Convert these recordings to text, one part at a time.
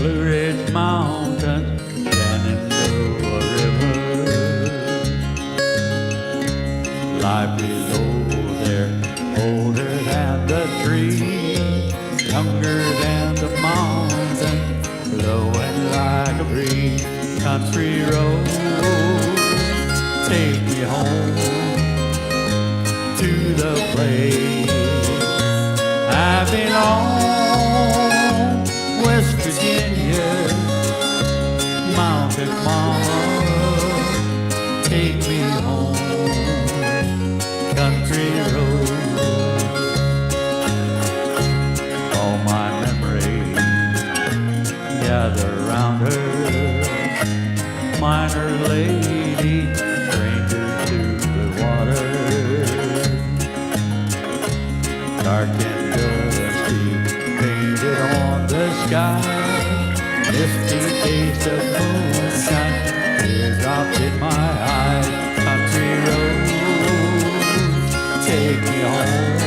Blue Ridge Mountains, Shenandoah River. Life below there, older than the tree, younger than the mountain, blowing like a breeze. Country road, take me home to the place I belong. West Virginia, Mountain Mama, take me home. Country road, all my memories gather around her. Miner lady, stranger to the water, dark and dusty, painted on the sky, misty taste of moonshine, teardrops in my eyes. Country road, take me home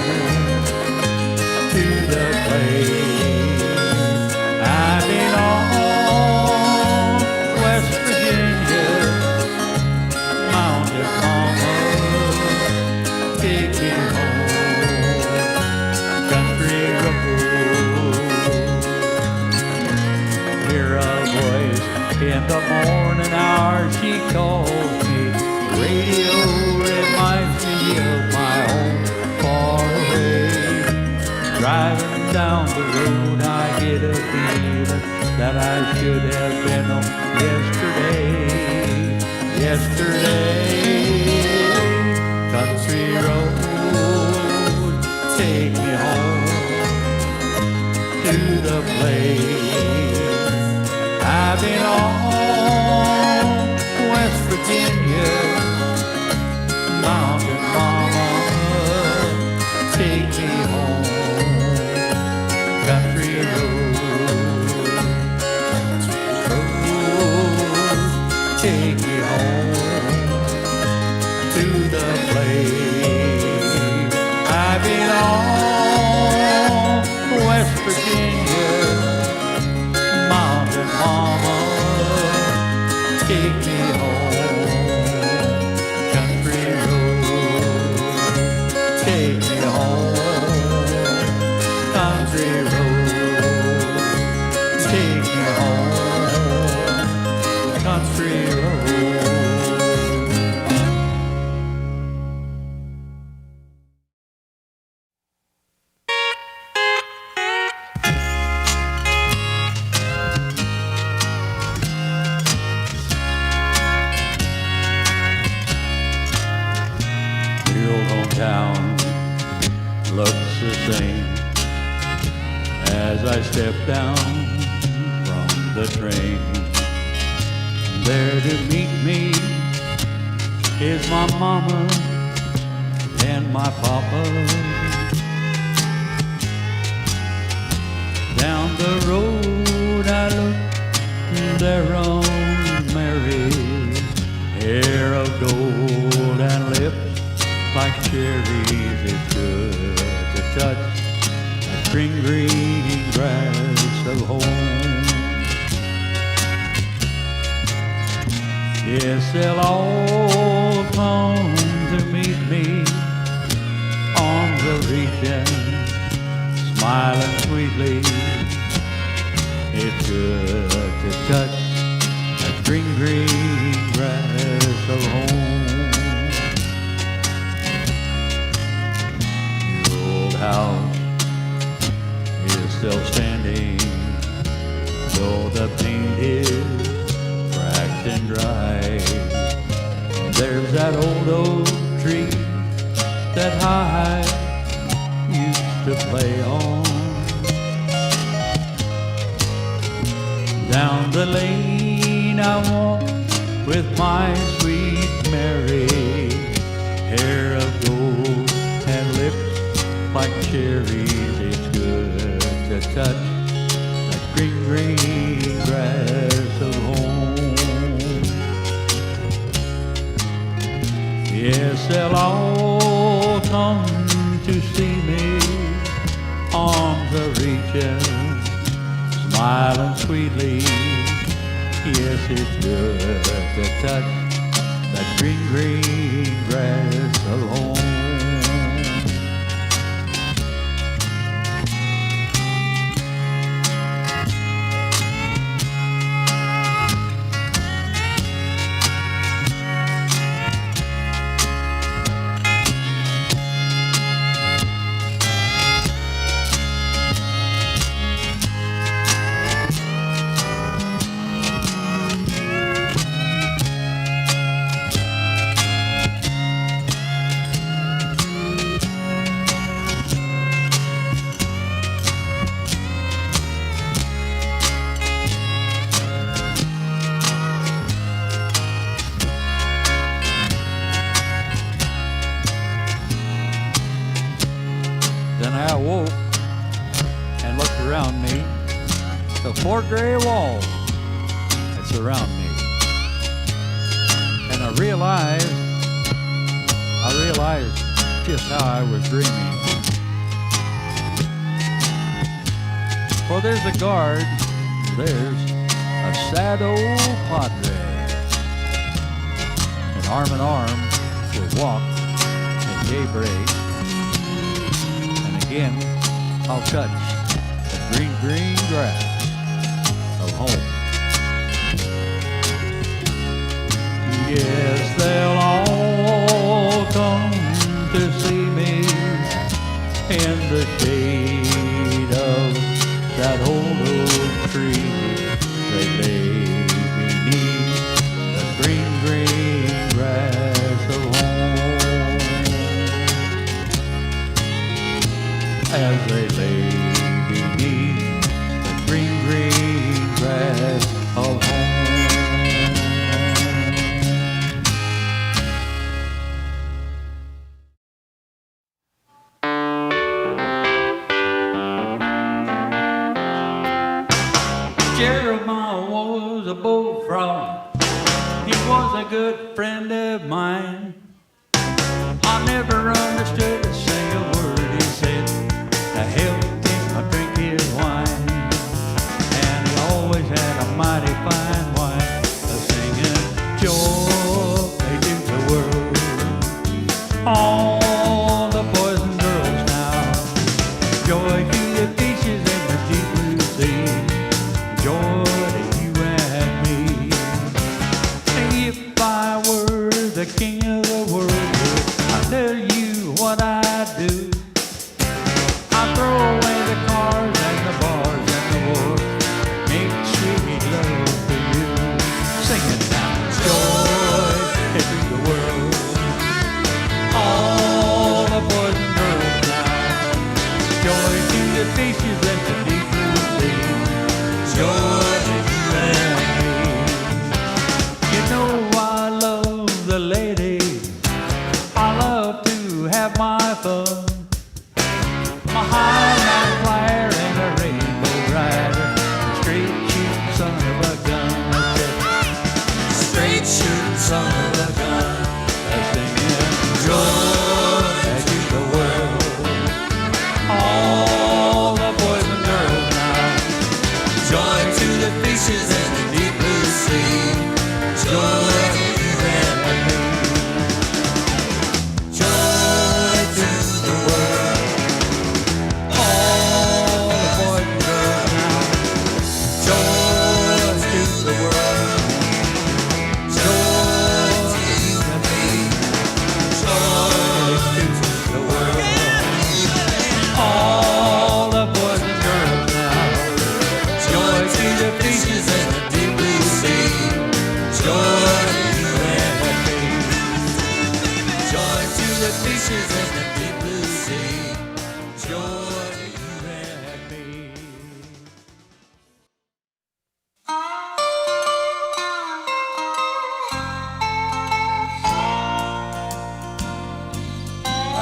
to the place I belong. West Virginia, Mountain Mama, take me home. Country road. Hear a voice in the morning hour, she calls me. Radio reminds me of my home far away. Driving down the road, I get a feeling that I should have been home yesterday. Country road, take me home to the place I belong. West Virginia, Mountain Mama, take me home. Country road, take me home to the place I belong. West Virginia, Mountain Mama, take me home. Country road, take me home. Country road, take me home. Country road. Your hometown looks the same as I step down from the train. There to meet me is my mama and my papa. Down the road I look, there runs Mary, hair of gold and lips like cherries. It's good to touch the spring green grass of home. Yes, they'll all come to meet me on the region, smiling sweetly. It's good to touch the spring green grass of home. Your old house is still standing, though the paint is cracked and dry. There's that old oak tree that I used to play on. Down the lane I walk with my sweet Mary, hair of gold and lips like cherries. It's good to touch that green, green grass of home. Yes, they'll all come to see me, arms are reaching, smiling sweetly. Yes, it's good to touch that green, green grass of home. Then I awoke and looked around me. The four gray walls that surround me. And I realized just how I was dreaming. Well, there's a guard, there's a sad old padre. And arm in arm, we'll walk at daybreak. Again, I'll touch the green, green grass of home. Yes, they'll all come to see me in the shade of that old oak tree. They lay beneath the green, green grass of home. As they lay beneath the green, green grass of home. Jeremiah was a bullfrog. He was a good friend of mine. I never understood a single word he said. To help him drink his wine. And he always had a mighty fine wife, singing joy to the world. All the boys and girls now, joy to the fishes in the deep blue sea, joy to you and me. If I were the king of the world, I'd tell you what I'd do. I throw away the cars and the bars and the war, make sweet love for you. Singing now, joy to the world. All the boys and girls now, joy to the fishes and the deep blue sea, joy to you and me. You know I love the ladies, I love to have my fun. My Highland flyer and a rainbow rider, a straight shooting son of a gun. A straight shooting son of a gun. Singing joy to the world. All the boys and girls now, joy to the fishes in the deep blue sea, joy to you and me. Joy to the world.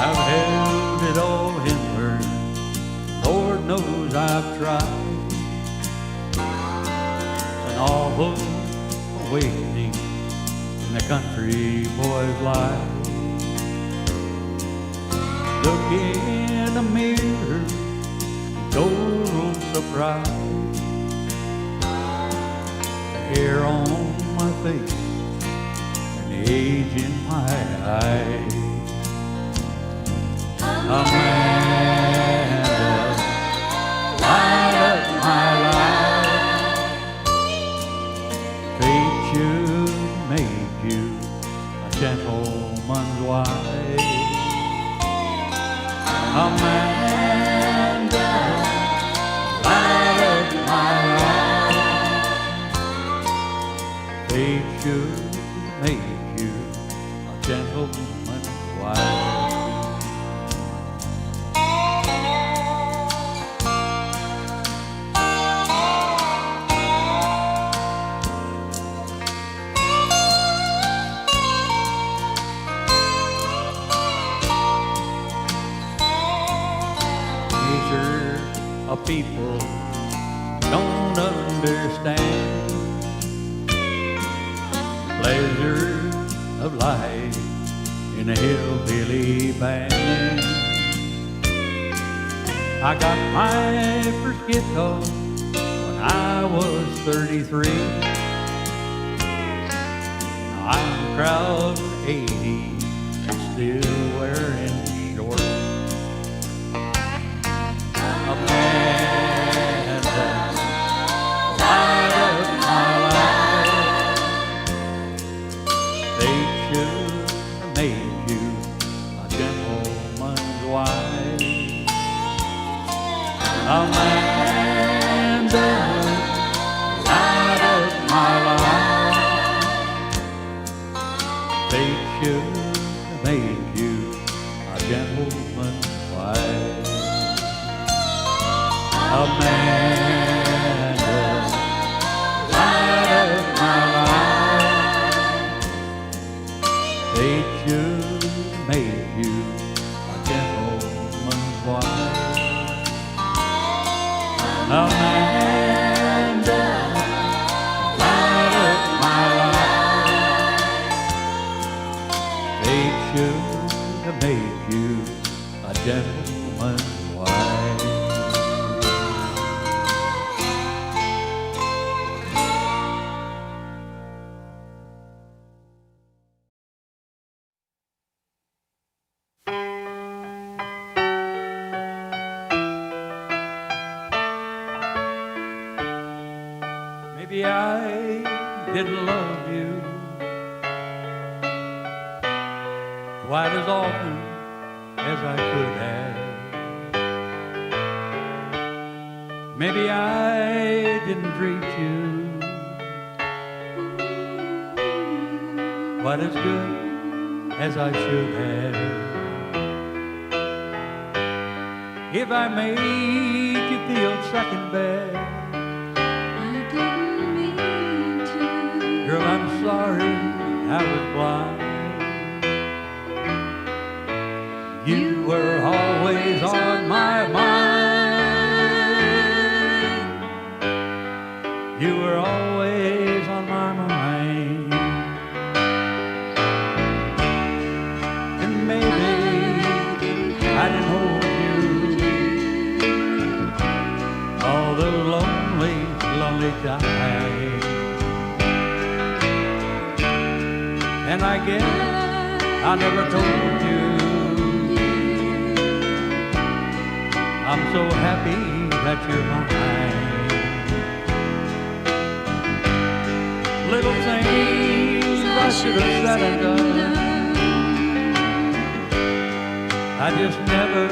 I've held it all inward, Lord knows I've tried. An awful awakening in the country boy's life. Look in the mirror, total surprise. hair on my face and the age in my eyes. Amanda, light up my life. Fate should make you a gentleman's wife. Amanda, light up my life. Fate should make you a gentleman's wife. Of people don't understand the pleasure of life in a hillbilly band. I got my first guitar when I was 33. Now I'm proud 80 and still wearing shorts. Amanda, light up my life. Fate should make you a gentleman's wife. Amanda, light up my life. Fate should make you a gentleman's wife. Amanda, light up my life. Fate should make you a gentleman's wife. Amanda, light up my life. Fate should make you a gentleman's wife. Maybe I didn't love you quite as often as I could have. Maybe I didn't treat you quite as good as I should have. If I made you feel second best, girl, I'm sorry I was blind. You were always on my mind. You were always on my mind. And maybe I didn't hold you all the lonely, lonely time. And I guess I never told you I'm so happy that you're mine. Little things I should have said and done, I just never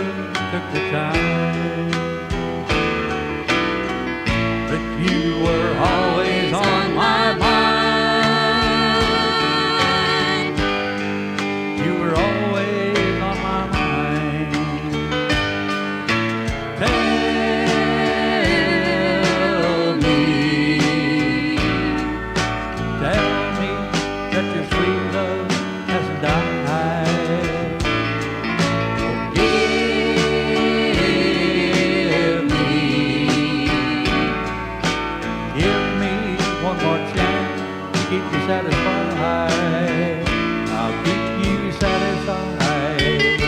took the time. But you were always on my mind. Satisfied, I'll keep you satisfied.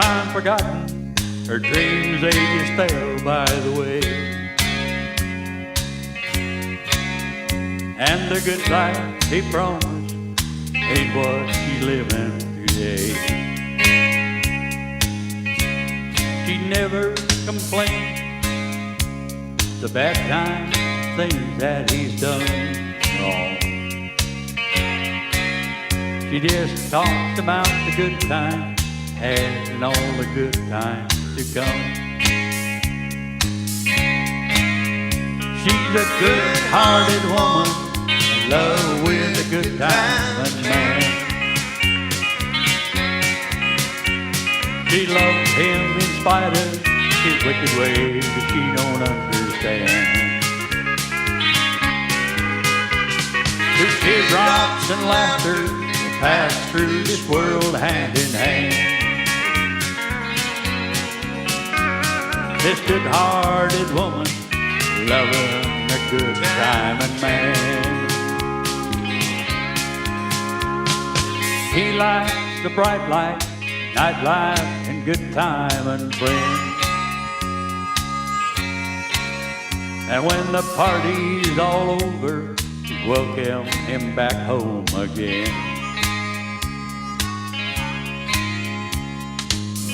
time forgotten, her dreams they just fell by the way. And the good life he promised ain't what she's living today. She never complained the bad times, things that he's done wrong. She just talks about the good times and all the good times to come. She's a good-hearted woman in love with a good-timing man. She loves him in spite of his wicked ways that she don't understand. Through teardrops and laughter, they pass through this world hand in hand. This good-hearted woman loving a good-timing man. He likes the bright light, nightlife, and good-timing friends. And when the party's all over, she welcome him back home again.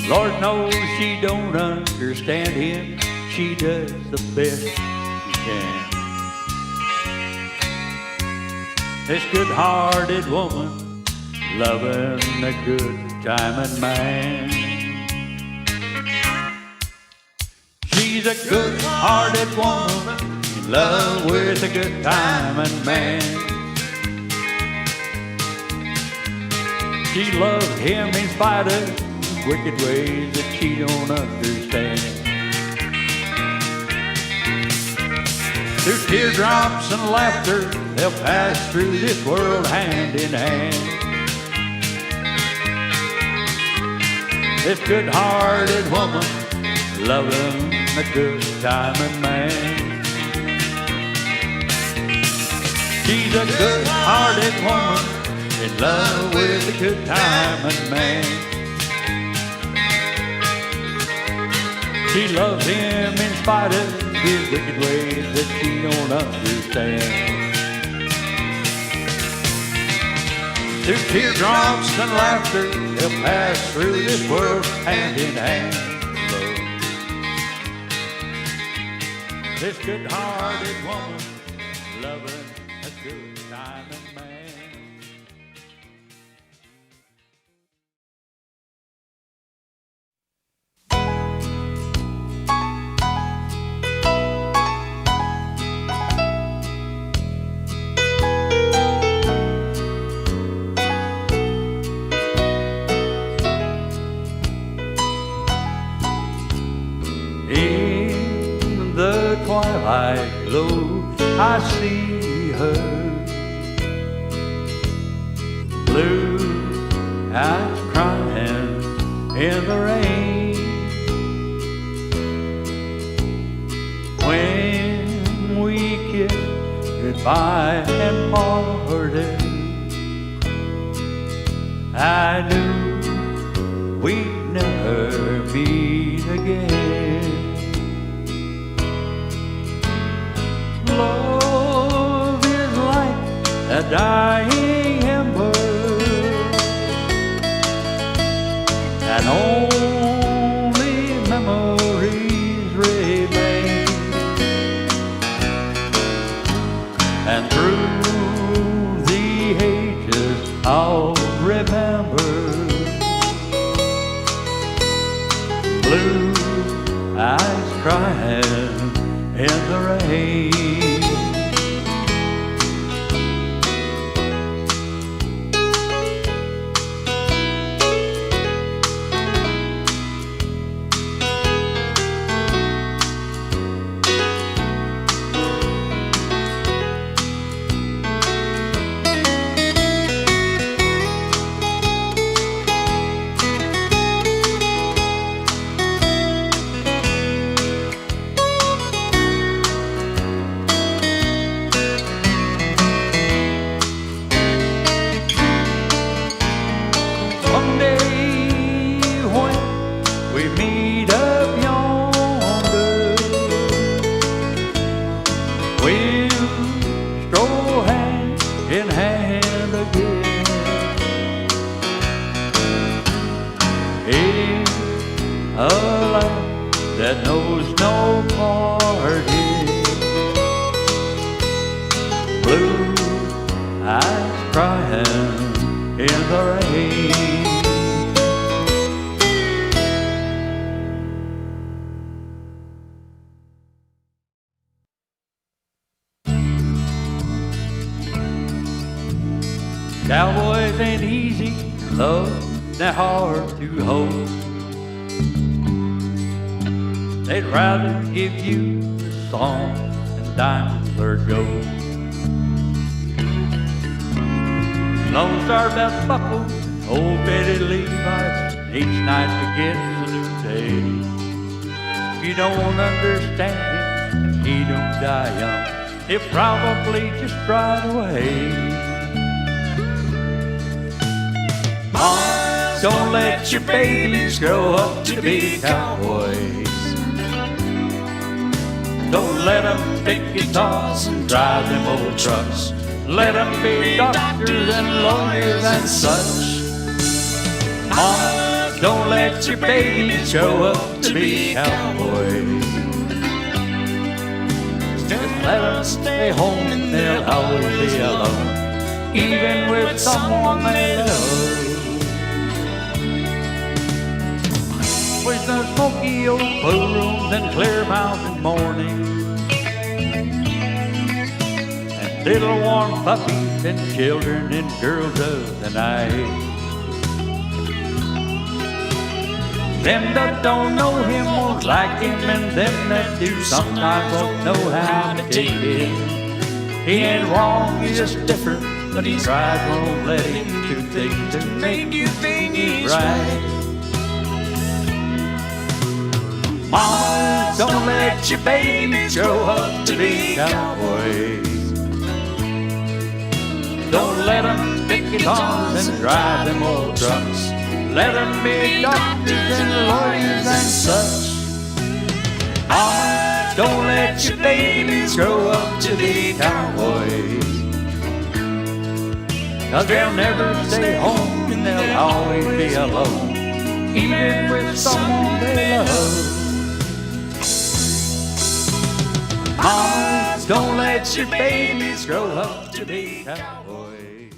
Lord knows she don't understand him, she does the best she can. This good-hearted woman loving a good-timing man. She's a good-hearted woman in love with a good-timing man. She loves him in spite of wicked ways that she don't understand. Through teardrops and laughter, they'll pass through this world hand in hand. This good-hearted woman loving a good-timing man. She's a good-hearted woman in love with a good-timing man. She loves him in spite of his wicked ways that she don't understand. Through teardrops and laughter, they'll pass through this world hand in hand. This good-hearted woman loving a good-timing man. In the twilight glow, I see her, blue eyes crying in the rain. When we kissed goodbye and parted, I knew we'd never meet again. Love is like a dying ember, and only memories remain. And through the ages I'll remember blue eyes crying in the rain. Cowboys ain't easy, love, they're hard to hold. They'd rather give you the song than diamonds or gold. Lone Star belt buckle, old Betty Levi's, each night begins a new day. If you don't understand him and he don't die young, he'll probably just ride away. Mom, don't let your babies grow up to be cowboys. Don't let them pick guitars and drive them old trucks. Let them be doctors and lawyers and such. Mom, don't let your babies grow up to be cowboys. Just let them stay home and they'll always be alone, even with someone they love. With the smoky old blue rooms and clear mountain mornings, and little warm puppies and children and girls of the night. Them that don't know him won't like him, and them that do sometimes won't know how to take it. He ain't wrong, he's just different, but he tries won't let him do things to make you think he's right. Mama, don't let your babies grow up to be cowboys. Don't let them pick guitars and drive them old trucks. Let them be doctors and lawyers and such. Mama, don't let your babies grow up to be cowboys. 'Cause they'll never stay home and they'll always be alone, even with someone they love. Mama, don't let your babies grow up to be cowboys.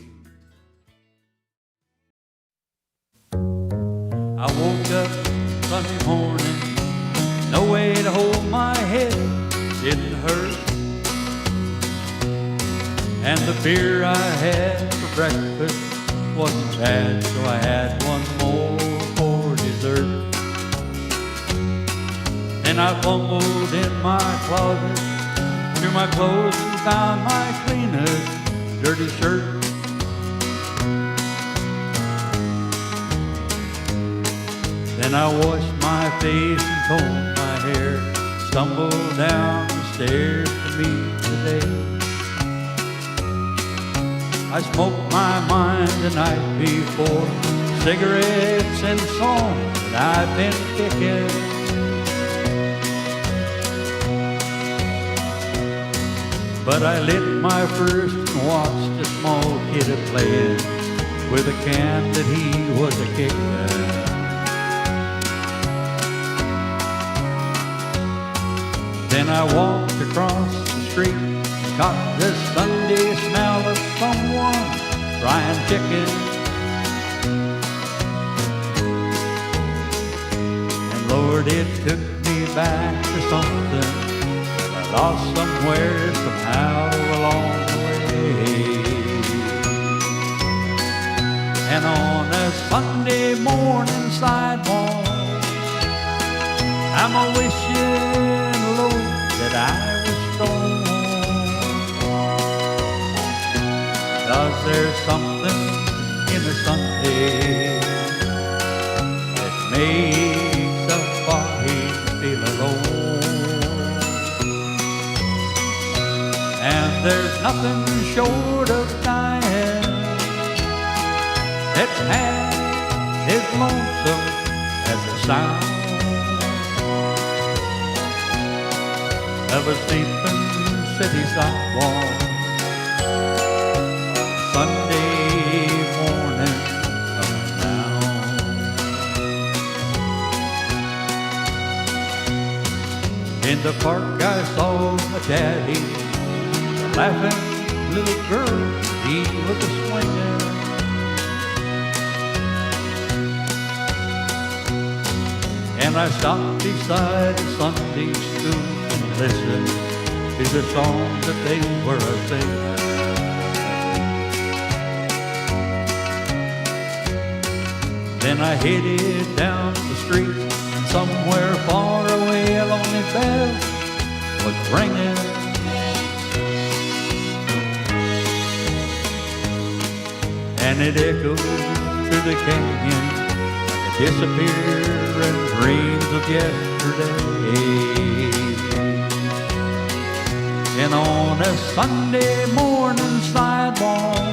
I woke up Sunday morning, no way to hold my head, didn't hurt. And the beer I had for breakfast wasn't bad, so I had one more for dessert. Then I fumbled in my closet through my clothes and found my cleanest dirty shirt. Then I washed my face and combed my hair, stumbled down the stairs to meet the day. I smoked my mind the night before, cigarettes and songs that I've been picking. But I lit my first and watched a small kid a-playing with a can that he was a-kicking. Then I walked across the street, caught the Sunday smell of someone frying chicken. And Lord, it took me back to something I lost somewhere, somehow along the way. And on a Sunday morning sidewalk, I'm a-wishing, Lord, that I was strong. 'Cause there's something in the Sunday that makes a body feel alone. And there's nothing short of dying that's half as lonesome as the sound of a sleeping city sidewalk Sunday morning coming down. In the park I saw my daddy, the laughing little girl, he was a-swinging. And I stopped beside the Sunday school and listened to the songs that they were a-singing. Then I headed down the street. Somewhere far away a lonely bell was ringing. And it echoed through the canyon like a disappearing dreams of yesterday. And on a Sunday morning sidewalk,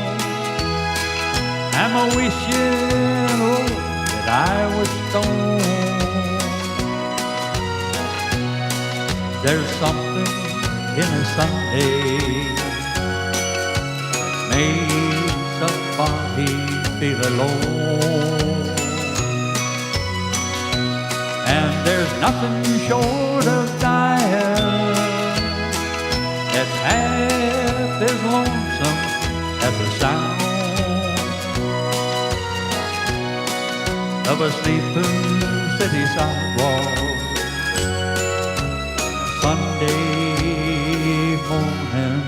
I'm a wishing, Lord, that I was stoned. There's something in a Sunday makes somebody feel alone. And there's nothing short of dying that's half as lonesome as the sound of a sleeping city sidewalk. Sunday morning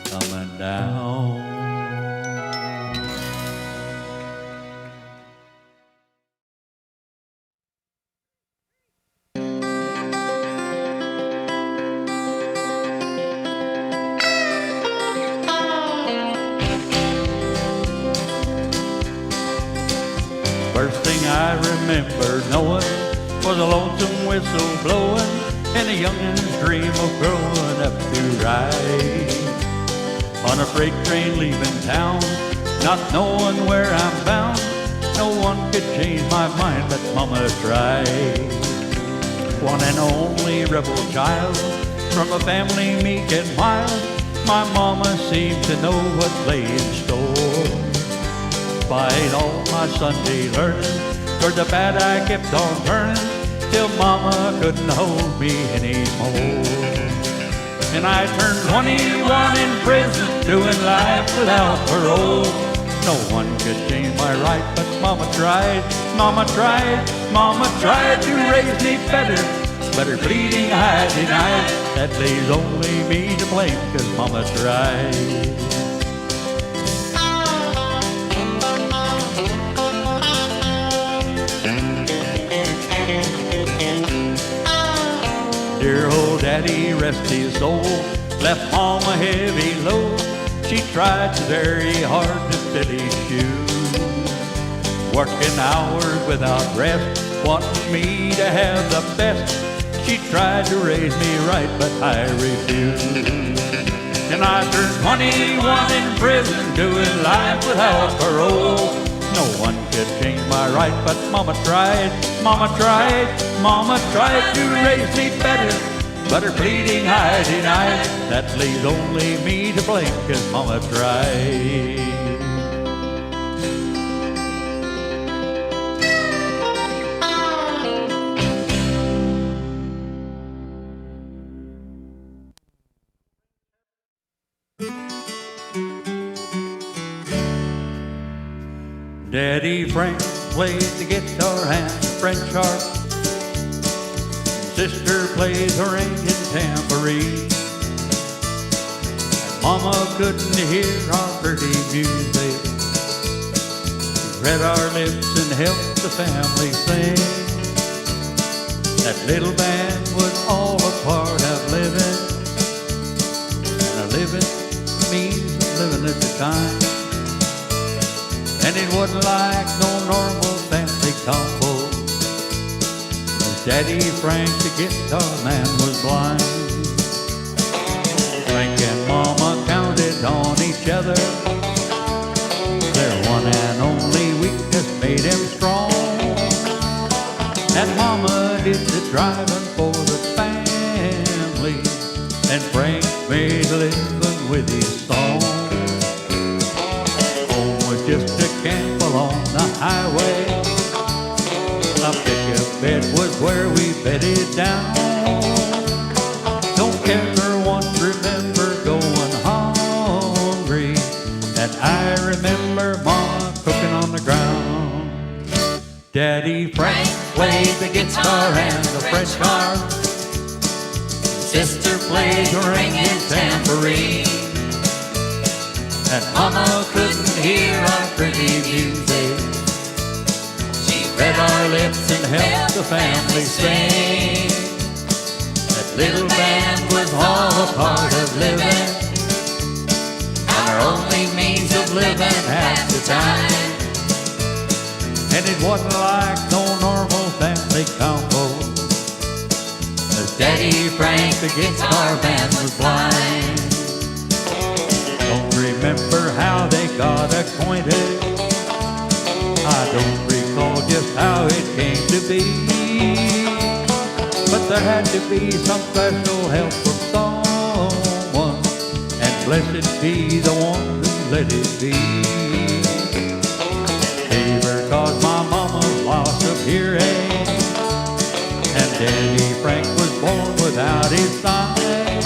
coming down. First thing I remember knowing was a lonesome whistle blowing and a youngin's dream of growing up to ride on a freight train leaving town, not knowing where I'm bound. No one could change my mind, but Mama tried. One and only rebel child from a family meek and mild, my Mama seemed to know what lay in store. Despite all my Sunday learning, toward the bad I kept on turning, till Mama couldn't hold me anymore. And I turned 21 in prison, doing life without parole. No one could change my right, but Mama tried, Mama tried, Mama tried to raise me better. But her bleeding I denied, that leaves only me to blame, 'cause Mama tried. Dear old Daddy, rest his soul, left Mom a heavy load. She tried so very hard to fill his shoes, working hours without rest, wanting me to have the best. She tried to raise me right, but I refused. And I turned 21 in prison, doing life without parole. No one could change my right, but Mama tried, Mama tried, Mama tried to raise me better. But her pleading I denied, that leaves only me to blame, 'cause Mama tried. Daddy Frank played the guitar and the French harp. Sister played her Indian tambourine. Mama couldn't hear our pretty music. She read our lips and helped the family sing. That little band was all a part of living, and a living means living at the time. And it wasn't like no normal family combo. Daddy Frank, the guitar man, was blind. Frank and Mama counted on each other. Their one and only weakness made him strong. And Mama did the driving for the family, and Frank made a living with his song. Home was just a camp along the highway. A pickup bed was where we bedded down. Don't ever once remember going hungry, and I remember Mama cooking on the ground. Daddy Frank played the guitar and the French horn. Sister played her Indian tambourine. And Mama couldn't hear our pretty music. read our lips and helped the family sing. That little band was all a part of living, and our only means of living at the time. And it wasn't like no normal family combo, as Daddy Frank, the guitar man, was blind. Don't remember how they got acquainted, I don't recall just how it came to be, but there had to be some special help from someone, and blessed be the one who let it be. Fever caused my mama's loss of hearing, and Daddy Frank was born without his sight,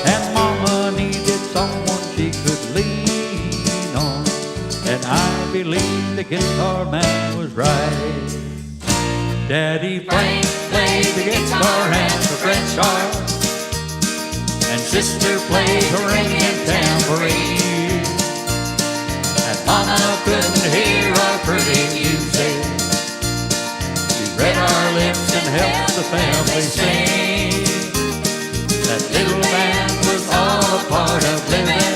and Mama needed someone she could lean on, and I believe the guitar man was right. Daddy Frank played the guitar and the French horn, and Sister played the ringing tambourine, and Mama couldn't hear our pretty music. She read our lips and helped the family sing. That little band was all a part of living,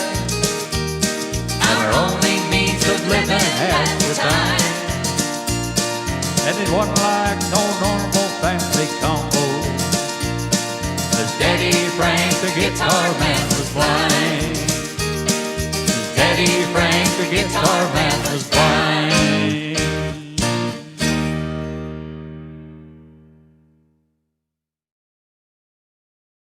and our only means of living at the time. And it wasn't like no normal family combo, as Daddy Frank, the guitar man, was blind. Daddy Frank, the guitar man, was blind.